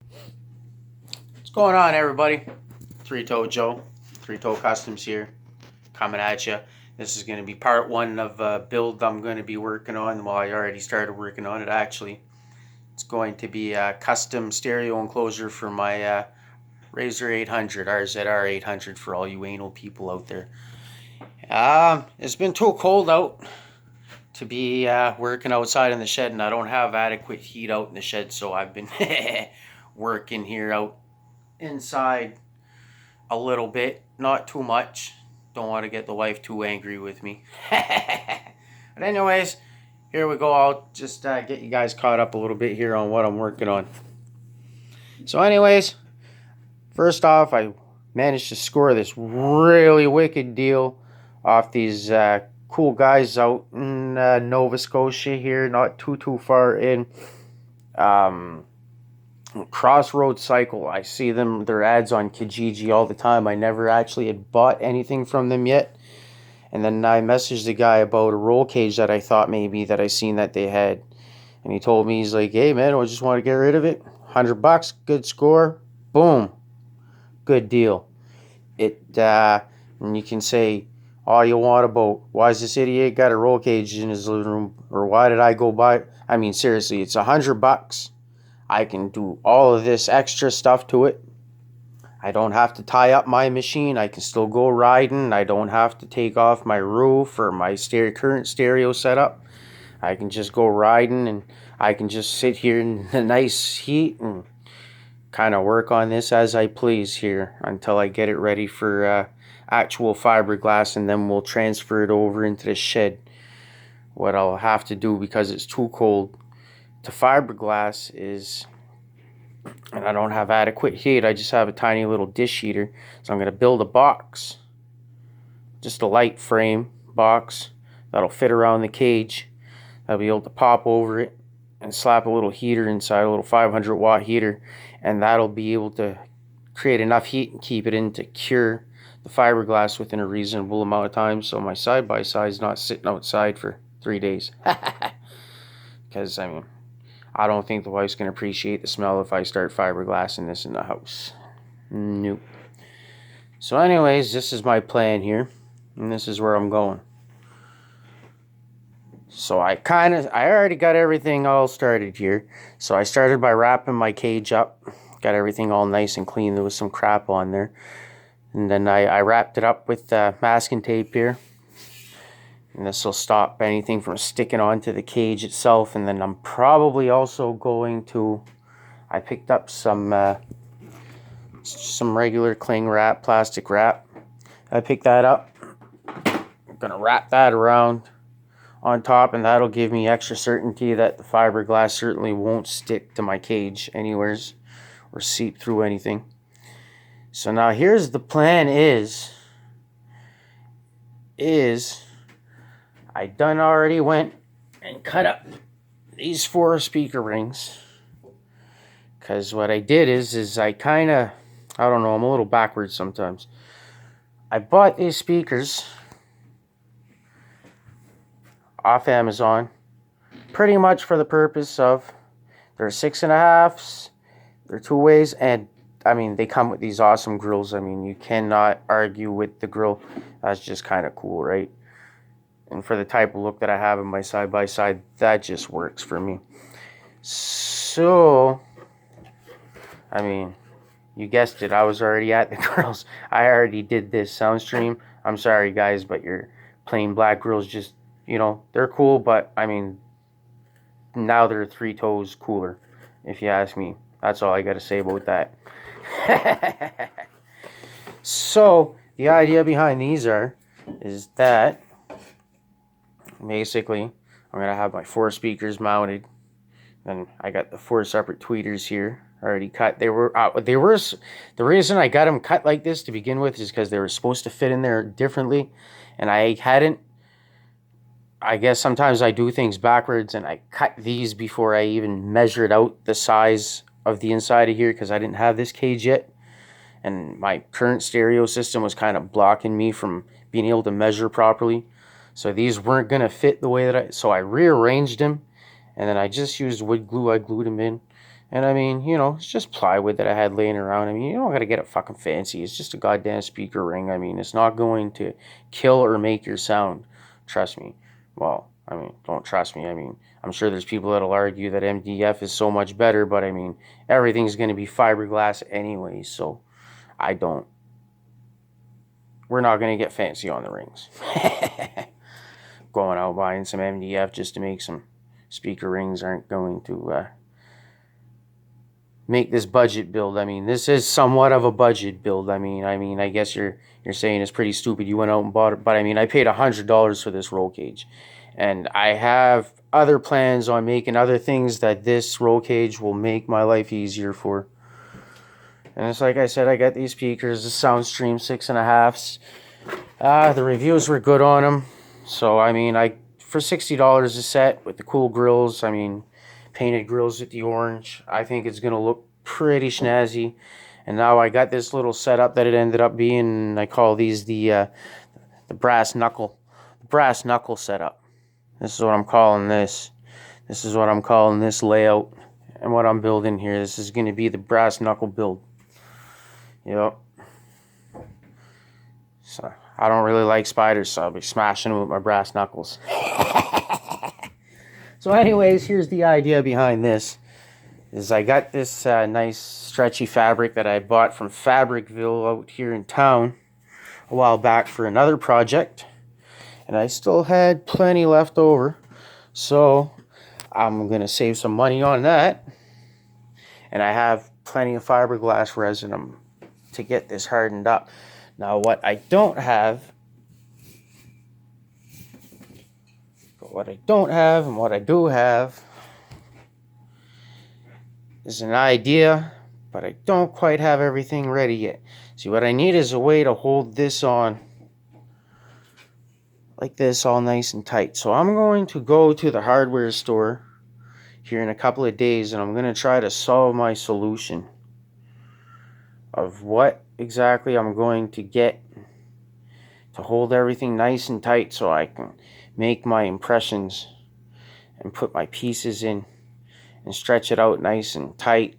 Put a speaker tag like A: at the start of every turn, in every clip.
A: What's going on, everybody? Three Toe Joe, Three Toe Customs here, coming at you. This is going to be part one of a build I'm going to be working on. Well, I already started working on it, actually. It's going to be a custom stereo enclosure for my RZR 800, RZR 800 for all you anal people out there. It's been too cold out to be working outside in the shed, and I don't have adequate heat out in the shed, so I've been working here out inside a little bit, not too much. Don't want to get the wife too angry with me. But anyways, here we go. I'll just get you guys caught up a little bit here on what I'm working on. So anyways, first off, I managed to score this really wicked deal off these cool guys out in Nova Scotia here, not too far in. Crossroads Cycle. I see their ads on Kijiji all the time. I never actually had bought anything from them yet. And then I messaged the guy about a roll cage that I thought maybe that I seen that they had. And he told me, he's like, hey man, I just want to get rid of it. $100, good score. Boom. Good deal. And you can say all you want about why is this idiot got a roll cage in his living room, or why did I go buy it? I mean, seriously, it's $100. I can do all of this extra stuff to it. I don't have to tie up my machine. I can still go riding. I don't have to take off my roof or my current stereo setup. I can just go riding, and I can just sit here in the nice heat and kind of work on this as I please here until I get it ready for actual fiberglass, and then we'll transfer it over into the shed. What I'll have to do, because it's too cold to fiberglass, is, and I don't have adequate heat, I just have a tiny little dish heater, so I'm going to build a box, just a light frame box that'll fit around the cage. I'll be able to pop over it and slap a little heater inside, a little 500 watt heater, and that'll be able to create enough heat and keep it in to cure the fiberglass within a reasonable amount of time, so my side-by-side is not sitting outside for 3 days. Because, I mean, I don't think the wife's going to appreciate the smell if I start fiberglassing this in the house. Nope. So anyways, this is my plan here, and this is where I'm going. So I already got everything all started here. So I started by wrapping my cage up. Got everything all nice and clean. There was some crap on there. And then I wrapped it up with masking tape here. And this will stop anything from sticking onto the cage itself. And then I'm probably also going to, I picked up some regular cling wrap, plastic wrap. I picked that up. I'm going to wrap that around on top, and that'll give me extra certainty that the fiberglass certainly won't stick to my cage anywheres or seep through anything. So now here's the plan is I done already went and cut up these 4 speaker rings, because what I did is I kind of, I don't know, I'm a little backwards sometimes. I bought these speakers off Amazon pretty much for the purpose of, they're 6.5s, they're 2-ways, and I mean, they come with these awesome grills. I mean, you cannot argue with the grill. That's just kind of cool, right? And for the type of look that I have in my side-by-side, that just works for me. So, I mean, you guessed it, I was already at the grills. I already did this sound stream. I'm sorry, guys, but your plain black grills just, you know, they're cool, but, I mean, now they're 3 toes cooler, if you ask me. That's all I got to say about that. So, the idea behind these is that basically I'm going to have my 4 speakers mounted, and I got the 4 separate tweeters here already cut. They were the reason I got them cut like this to begin with is because they were supposed to fit in there differently, and I hadn't. I guess sometimes I do things backwards, and I cut these before I even measured out the size of the inside of here, because I didn't have this cage yet, and my current stereo system was kind of blocking me from being able to measure properly. So these weren't going to fit the way that so I rearranged them, and then I just used wood glue. I glued them in, And I mean, you know, it's just plywood that I had laying around. I mean, you don't got to get it fucking fancy. It's just a goddamn speaker ring. I mean, it's not going to kill or make your sound. Trust me. Well, I mean, don't trust me. I mean, I'm sure there's people that'll argue that MDF is so much better, but I mean, everything's going to be fiberglass anyway, so I don't. We're not going to get fancy on the rings. Going out buying some MDF just to make some speaker rings aren't going to make this budget build. I mean, this is somewhat of a budget build. I mean, I guess you're saying it's pretty stupid. You went out and bought it, but I mean, I paid $100 for this roll cage, and I have other plans on making other things that this roll cage will make my life easier for. And it's like I said, I got these speakers, the Soundstream 6.5s. The reviews were good on them, so I mean, for $60 a set with the cool grills. I mean, painted grills with the orange. I think it's going to look pretty snazzy. And now I got this little setup that it ended up being. I call these the brass knuckle setup. This is what I'm calling this. This is what I'm calling this layout. And what I'm building here. This is going to be the brass knuckle build. Yep. So I don't really like spiders, so I'll be smashing them with my brass knuckles. So anyways, here's the idea behind this. Is I got this nice stretchy fabric that I bought from Fabricville out here in town a while back for another project. And I still had plenty left over. So I'm going to save some money on that. And I have plenty of fiberglass resin to get this hardened up. Now what I don't have and what I do have is an idea, but I don't quite have everything ready yet. See, what I need is a way to hold this on like this, all nice and tight. So I'm going to go to the hardware store here in a couple of days, and I'm going to try to solve my solution of what exactly I'm going to get to hold everything nice and tight so I can make my impressions and put my pieces in and stretch it out nice and tight.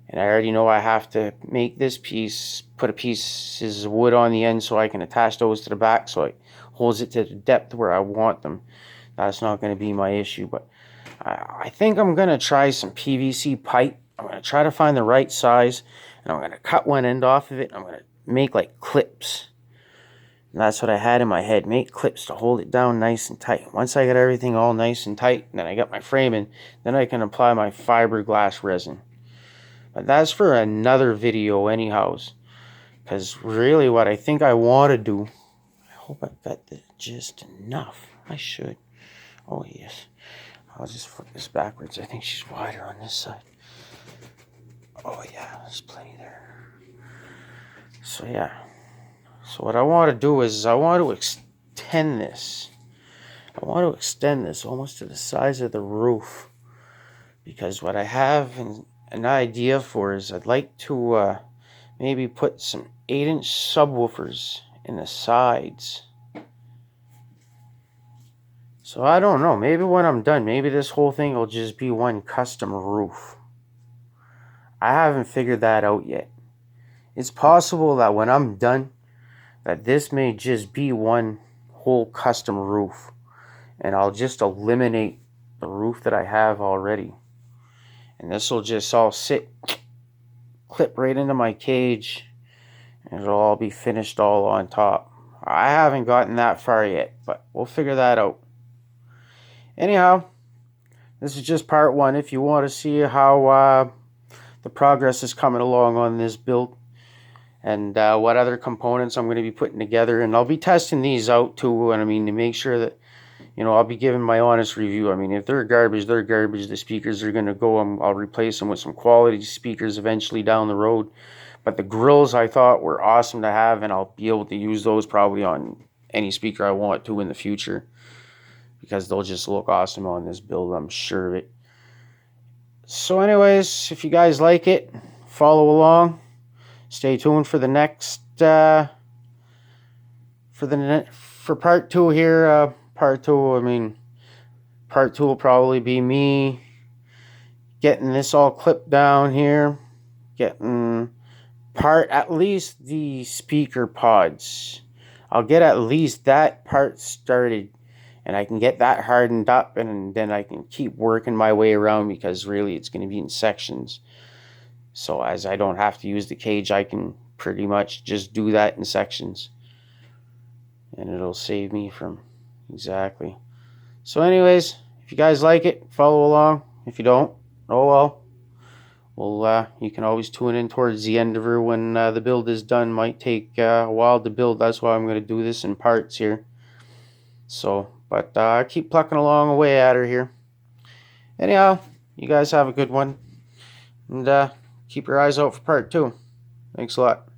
A: And I already know I have to make this piece, put a pieces of wood on the end so I can attach those to the back so it holds it to the depth where I want them. That's not going to be my issue, but I think I'm going to try some PVC pipe. I'm going to try to find the right size, and I'm going to cut one end off of it. I'm going to make like clips. And that's what I had in my head. Make clips to hold it down nice and tight. Once I get everything all nice and tight, and then I got my framing, then I can apply my fiberglass resin. But that's for another video anyhows. Because really what I think I want to do, I hope I got the just enough. I should. Oh yes. I'll just flip this backwards. I think she's wider on this side. Oh yeah, there's plenty there. So yeah. So what I want to do is I want to extend this. I want to extend this almost to the size of the roof. Because what I have an idea for is I'd like to maybe put some 8-inch subwoofers in the sides. So I don't know. Maybe when I'm done, maybe this whole thing will just be one custom roof. I haven't figured that out yet. It's possible that when I'm done, that this may just be one whole custom roof. And I'll just eliminate the roof that I have already. And this will just all clip right into my cage. And it'll all be finished all on top. I haven't gotten that far yet, but we'll figure that out. Anyhow, this is just part one. If you want to see how the progress is coming along on this build, and what other components I'm going to be putting together, and I'll be testing these out too, and I mean, to make sure that, you know, I'll be giving my honest review. I mean, if they're garbage, they're garbage. The speakers are going to go. I'll replace them with some quality speakers eventually down the road. But the grills I thought were awesome to have, and I'll be able to use those probably on any speaker I want to in the future, because they'll just look awesome on this build, I'm sure of it. So anyways, if you guys like it, follow along. Stay tuned for the next for part two here. Part two will probably be me getting this all clipped down here, getting at least the speaker pods. I'll get at least that part started, and I can get that hardened up, and then I can keep working my way around, because really it's going to be in sections. So as I don't have to use the cage, I can pretty much just do that in sections, and it'll save me from exactly. So anyways, if you guys like it, follow along. If you don't, oh well. Well, you can always tune in towards the end of her when the build is done. Might take a while to build. That's why I'm going to do this in parts here. So, but I keep plucking along away at her here. Anyhow, you guys have a good one. And keep your eyes out for part 2. Thanks a lot.